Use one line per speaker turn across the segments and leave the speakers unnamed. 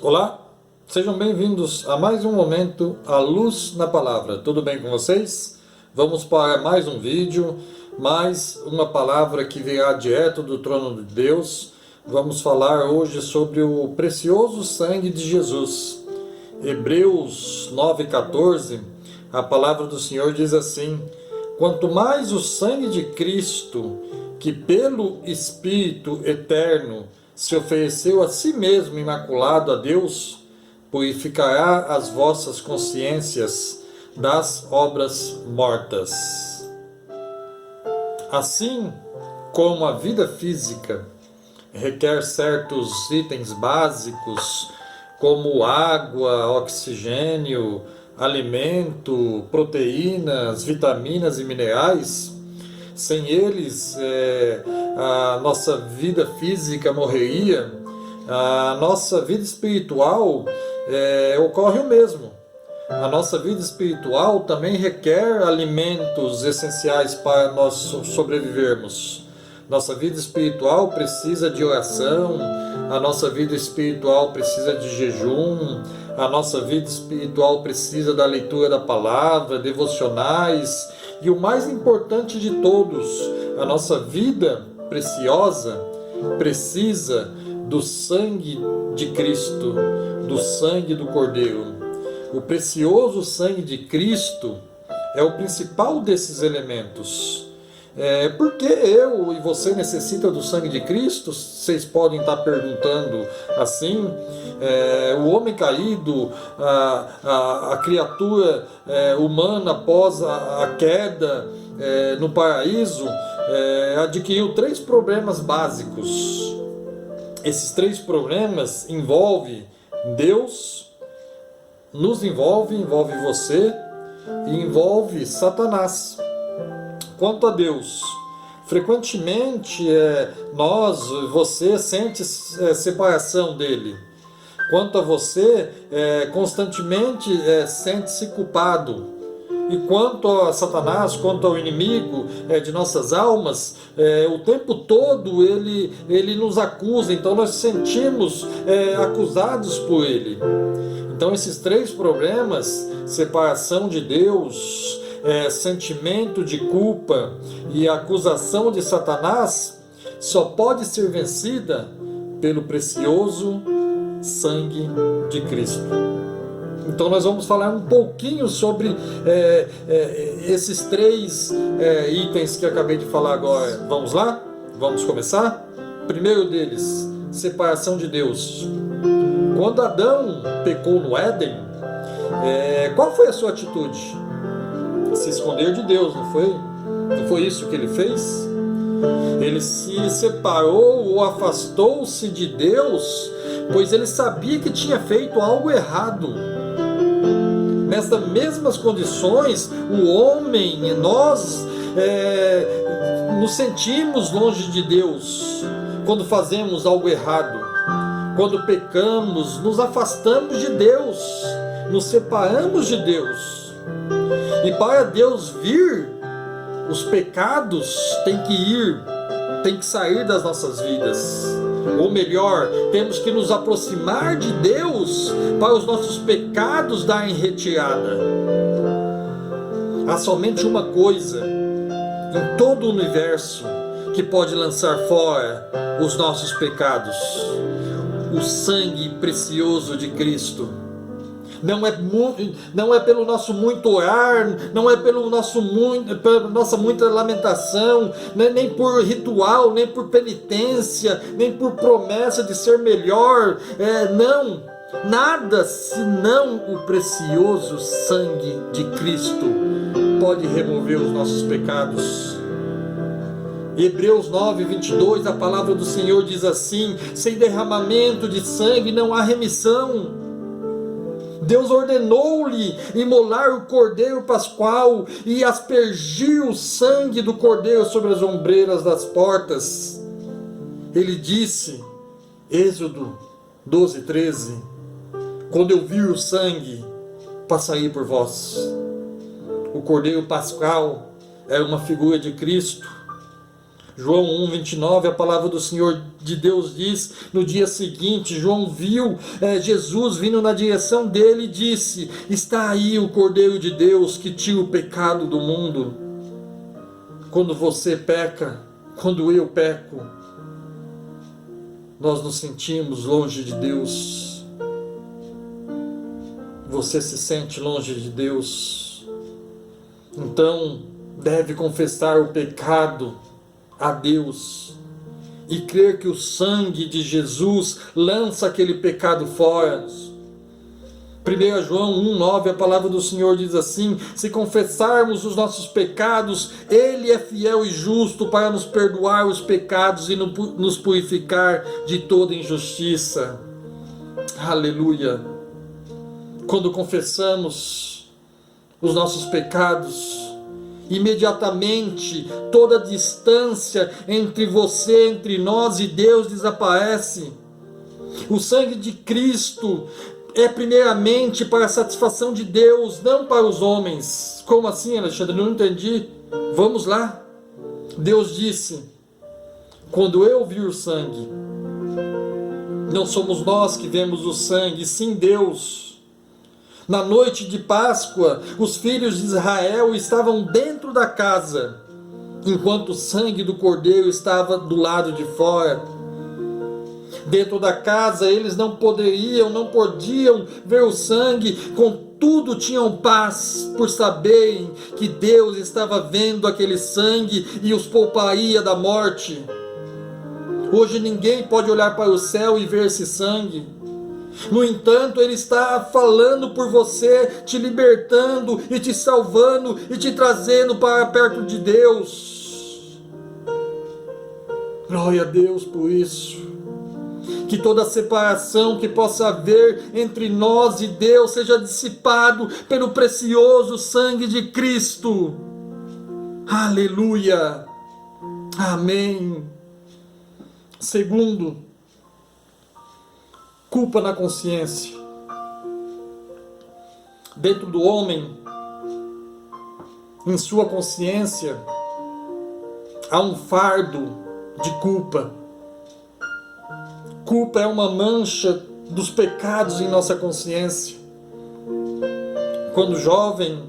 Olá, sejam bem-vindos a mais um momento à luz na palavra. Tudo bem com vocês? Vamos para mais um vídeo, mais uma palavra que virá direto do trono de Deus. Vamos falar hoje sobre o precioso sangue de Jesus. Hebreus 9,14, a palavra do Senhor diz assim: quanto mais o sangue de Cristo, que pelo Espírito eterno se ofereceu a si mesmo imaculado a Deus, purificará as vossas consciências das obras mortas. Assim como a vida física requer certos itens básicos, como água, oxigênio, alimento, proteínas, vitaminas e minerais, sem eles a nossa vida física morreria, a nossa vida espiritual ocorre o mesmo. A nossa vida espiritual também requer alimentos essenciais para nós sobrevivermos. Nossa vida espiritual precisa de oração, a nossa vida espiritual precisa de jejum, a nossa vida espiritual precisa da leitura da palavra, devocionais, e o mais importante de todos, a nossa vida preciosa precisa do sangue de Cristo, do sangue do Cordeiro. O precioso sangue de Cristo é o principal desses elementos. Por que eu e você necessita do sangue de Cristo? Vocês podem estar perguntando assim. O homem caído, a criatura humana após a queda no paraíso, adquiriu 3 problemas básicos. Esses 3 problemas envolvem Deus, envolve você e envolve Satanás. Quanto a Deus, frequentemente você sente separação dele. Quanto a você, constantemente sente-se culpado. E quanto a Satanás, quanto ao inimigo de nossas almas, o tempo todo ele nos acusa, então nós sentimos acusados por ele. Então esses 3 problemas, separação de Deus, sentimento de culpa e acusação de Satanás, só pode ser vencida pelo precioso sangue de Cristo. Então nós vamos falar um pouquinho sobre esses 3 itens que eu acabei de falar agora. Vamos lá? Vamos começar? Primeiro deles, separação de Deus. Quando Adão pecou no Éden, qual foi a sua atitude? Se esconder de Deus, não foi? Não foi isso que ele fez? Ele se separou ou afastou-se de Deus, pois ele sabia que tinha feito algo errado. Nessas mesmas condições, o homem e nós nos sentimos longe de Deus quando fazemos algo errado. Quando pecamos, nos afastamos de Deus, nos separamos de Deus. E para Deus vir, os pecados têm que sair das nossas vidas. Ou melhor, temos que nos aproximar de Deus para os nossos pecados darem retirada. Há somente uma coisa em todo o universo que pode lançar fora os nossos pecados: o sangue precioso de Cristo. Não é pelo nosso muito orar, não é pela nossa muita lamentação, nem por ritual, nem por penitência, nem por promessa de ser melhor, não, nada senão o precioso sangue de Cristo pode remover os nossos pecados. Hebreus 9:22, a palavra do Senhor diz assim: sem derramamento de sangue não há remissão. Deus ordenou-lhe imolar o cordeiro pascual e aspergir o sangue do cordeiro sobre as ombreiras das portas. Ele disse, Êxodo 12:13, quando eu vir o sangue, passarei por vós. O cordeiro pascual era uma figura de Cristo. João 1:29, a palavra do Senhor de Deus diz, no dia seguinte, João viu Jesus vindo na direção dele e disse: está aí o Cordeiro de Deus que tira o pecado do mundo. Quando você peca, quando eu peco, nós nos sentimos longe de Deus. Você se sente longe de Deus. Então, deve confessar o pecado a Deus e crer que o sangue de Jesus lança aquele pecado fora. 1 João 1,9, a palavra do Senhor diz assim: se confessarmos os nossos pecados, Ele é fiel e justo para nos perdoar os pecados e nos purificar de toda injustiça. Aleluia! Quando confessamos os nossos pecados, imediatamente toda a distância entre você, entre nós e Deus desaparece. O sangue de Cristo é primeiramente para a satisfação de Deus, não para os homens. Como assim, Alexandre? Não entendi. Vamos lá. Deus disse: quando eu vi o sangue, não somos nós que vemos o sangue, sim Deus. Na noite de Páscoa, os filhos de Israel estavam dentro da casa, enquanto o sangue do cordeiro estava do lado de fora. Dentro da casa eles não podiam ver o sangue, contudo tinham paz por saberem que Deus estava vendo aquele sangue e os pouparia da morte. Hoje ninguém pode olhar para o céu e ver esse sangue. No entanto, Ele está falando por você, te libertando e te salvando e te trazendo para perto de Deus. Glória a Deus por isso. Que toda separação que possa haver entre nós e Deus seja dissipado pelo precioso sangue de Cristo. Aleluia. Amém. Segundo, culpa na consciência. Dentro do homem, em sua consciência, há um fardo de culpa. Culpa é uma mancha dos pecados em nossa consciência. Quando jovem,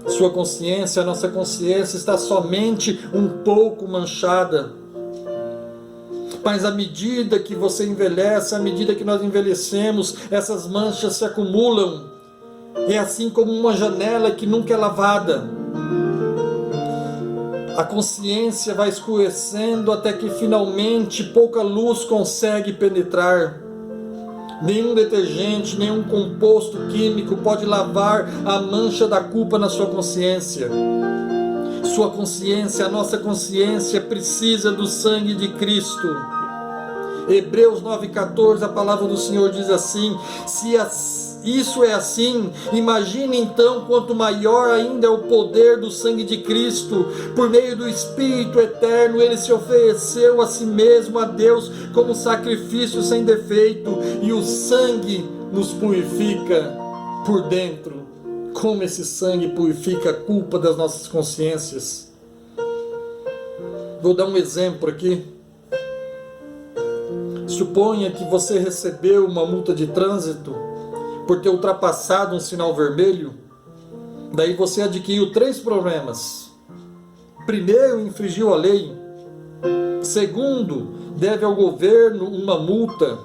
sua consciência, a nossa consciência está somente um pouco manchada. Mas à medida que você envelhece, à medida que nós envelhecemos, essas manchas se acumulam. É assim como uma janela que nunca é lavada. A consciência vai escurecendo até que finalmente pouca luz consegue penetrar. Nenhum detergente, nenhum composto químico pode lavar a mancha da culpa na sua consciência. Sua consciência, a nossa consciência precisa do sangue de Cristo. Hebreus 9,14, a palavra do Senhor diz assim: se isso é assim, imagine então quanto maior ainda é o poder do sangue de Cristo. Por meio do Espírito eterno, Ele se ofereceu a si mesmo, a Deus, como sacrifício sem defeito, e o sangue nos purifica por dentro. Como esse sangue purifica a culpa das nossas consciências. Vou dar um exemplo aqui. Suponha que você recebeu uma multa de trânsito por ter ultrapassado um sinal vermelho. Daí você adquiriu 3 problemas. Primeiro, infringiu a lei. Segundo, deve ao governo uma multa.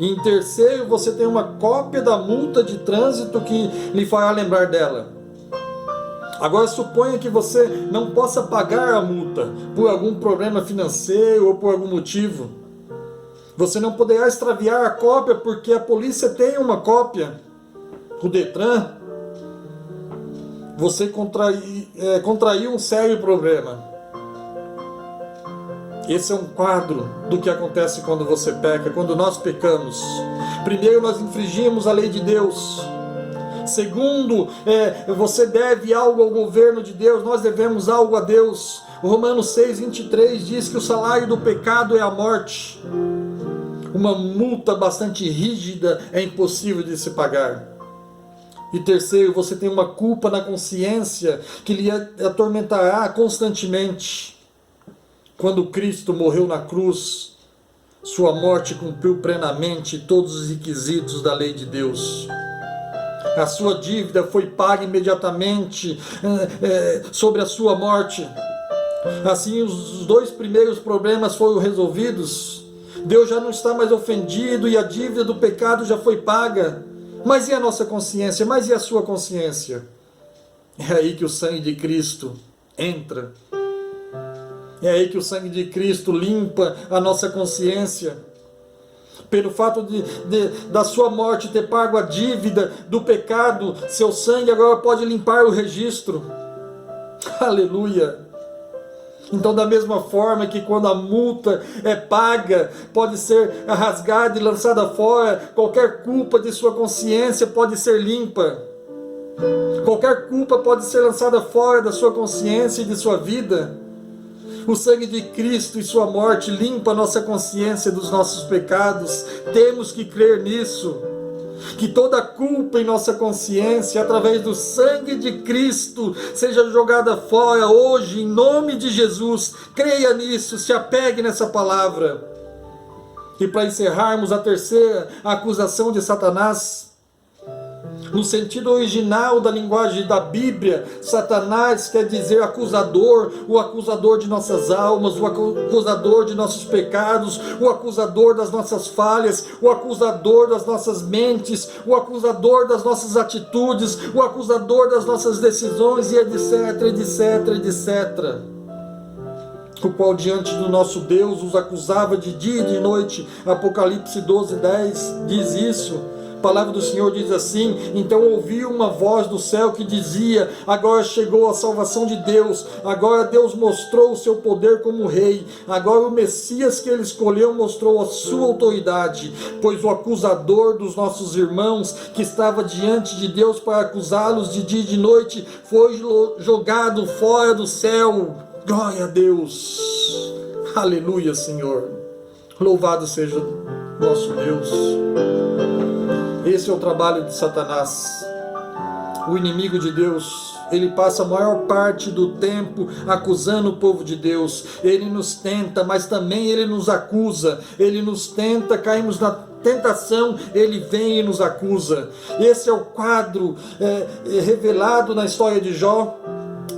E em terceiro, você tem uma cópia da multa de trânsito que lhe fará lembrar dela. Agora suponha que você não possa pagar a multa por algum problema financeiro ou por algum motivo. Você não poderá extraviar a cópia porque a polícia tem uma cópia. O Detran. Você contraiu um sério problema. Esse é um quadro do que acontece quando você peca, quando nós pecamos. Primeiro, nós infringimos a lei de Deus. Segundo, você deve algo ao governo de Deus, nós devemos algo a Deus. O Romanos 6,23 diz que o salário do pecado é a morte. Uma multa bastante rígida é impossível de se pagar. E terceiro, você tem uma culpa na consciência que lhe atormentará constantemente. Quando Cristo morreu na cruz, sua morte cumpriu plenamente todos os requisitos da lei de Deus. A sua dívida foi paga imediatamente sobre a sua morte. Assim, os dois primeiros problemas foram resolvidos. Deus já não está mais ofendido e a dívida do pecado já foi paga. Mas e a nossa consciência? Mas e a sua consciência? É aí que o sangue de Cristo entra. É aí que o sangue de Cristo limpa a nossa consciência. Pelo fato da sua morte ter pago a dívida do pecado, seu sangue agora pode limpar o registro. Aleluia! Então, da mesma forma que quando a multa é paga, pode ser rasgada e lançada fora, qualquer culpa de sua consciência pode ser limpa. Qualquer culpa pode ser lançada fora da sua consciência e de sua vida. O sangue de Cristo e sua morte limpa a nossa consciência dos nossos pecados. Temos que crer nisso. Que toda culpa em nossa consciência, através do sangue de Cristo, seja jogada fora hoje, em nome de Jesus. Creia nisso, se apegue nessa palavra. E para encerrarmos, a terceira acusação de Satanás. No sentido original da linguagem da Bíblia, Satanás quer dizer acusador, o acusador de nossas almas, o acusador de nossos pecados, o acusador das nossas falhas, o acusador das nossas mentes, o acusador das nossas atitudes, o acusador das nossas decisões, e etc, etc, etc. O qual diante do nosso Deus os acusava de dia e de noite. Apocalipse 12:10 diz isso. A palavra do Senhor diz assim: então ouvi uma voz do céu que dizia: agora chegou a salvação de Deus, agora Deus mostrou o seu poder como rei, agora o Messias que ele escolheu mostrou a sua autoridade, pois o acusador dos nossos irmãos, que estava diante de Deus para acusá-los de dia e de noite, foi jogado fora do céu. Glória a Deus, aleluia, Senhor, louvado seja nosso Deus. Esse é o trabalho de Satanás, o inimigo de Deus. Ele passa a maior parte do tempo acusando o povo de Deus. Ele nos tenta, mas também ele nos acusa. Ele nos tenta, caímos na tentação, ele vem e nos acusa. Esse é o quadro revelado na história de Jó.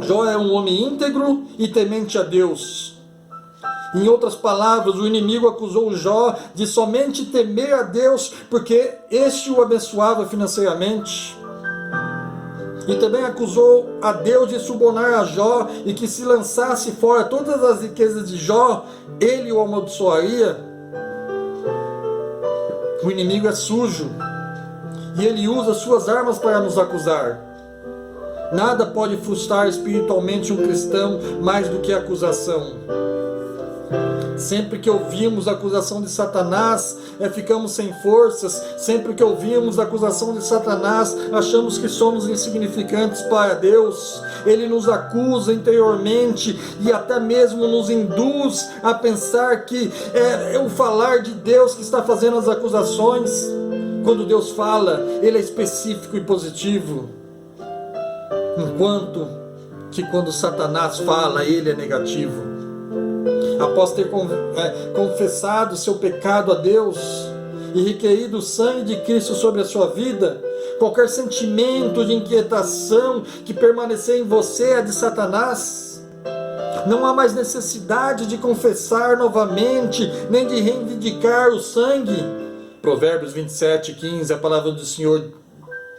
Jó é um homem íntegro e temente a Deus. Em outras palavras, o inimigo acusou Jó de somente temer a Deus, porque este o abençoava financeiramente. E também acusou a Deus de subornar a Jó, e que se lançasse fora todas as riquezas de Jó, ele o amaldiçoaria. O inimigo é sujo, e ele usa suas armas para nos acusar. Nada pode frustrar espiritualmente um cristão mais do que a acusação. Sempre que ouvimos a acusação de Satanás, ficamos sem forças. Sempre que ouvimos a acusação de Satanás, achamos que somos insignificantes para Deus. Ele nos acusa interiormente e até mesmo nos induz a pensar que é o falar de Deus que está fazendo as acusações. Quando Deus fala, Ele é específico e positivo. Enquanto que quando Satanás fala, ele é negativo. Após ter confessado seu pecado a Deus e requerido o sangue de Cristo sobre a sua vida, qualquer sentimento de inquietação que permanecer em você é de Satanás. Não há mais necessidade de confessar novamente, nem de reivindicar o sangue. Provérbios 27:15, a palavra do Senhor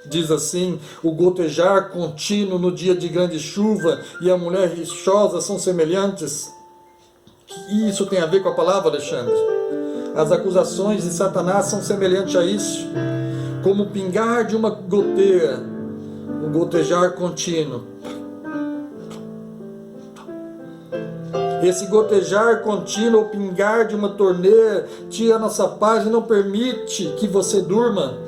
diz assim: o gotejar contínuo no dia de grande chuva e a mulher rixosa são semelhantes. E isso tem a ver com a palavra, Alexandre? As acusações de Satanás são semelhantes a isso, como o pingar de uma goteira, o gotejar contínuo. Esse gotejar contínuo, o pingar de uma torneira, tira a nossa paz e não permite que você durma.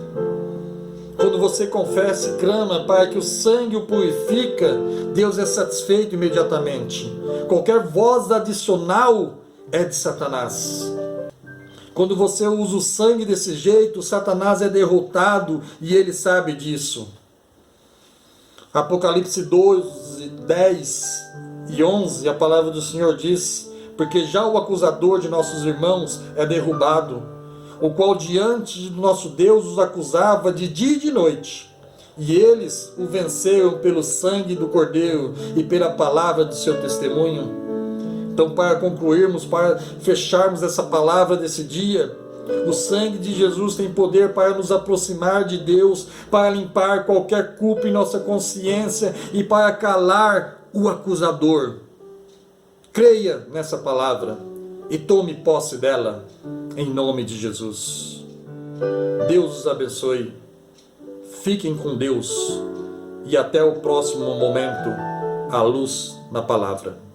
Quando você confessa e clama para que o sangue o purifica, Deus é satisfeito imediatamente. Qualquer voz adicional é de Satanás. Quando você usa o sangue desse jeito, Satanás é derrotado e ele sabe disso. Apocalipse 12, 10 e 11, a palavra do Senhor diz: porque já o acusador de nossos irmãos é derrubado, o qual diante do nosso Deus os acusava de dia e de noite. E eles o venceram pelo sangue do Cordeiro e pela palavra do seu testemunho. Então, para concluirmos, para fecharmos essa palavra desse dia, o sangue de Jesus tem poder para nos aproximar de Deus, para limpar qualquer culpa em nossa consciência e para calar o acusador. Creia nessa palavra e tome posse dela, em nome de Jesus. Deus os abençoe. Fiquem com Deus e até o próximo momento, à luz da palavra.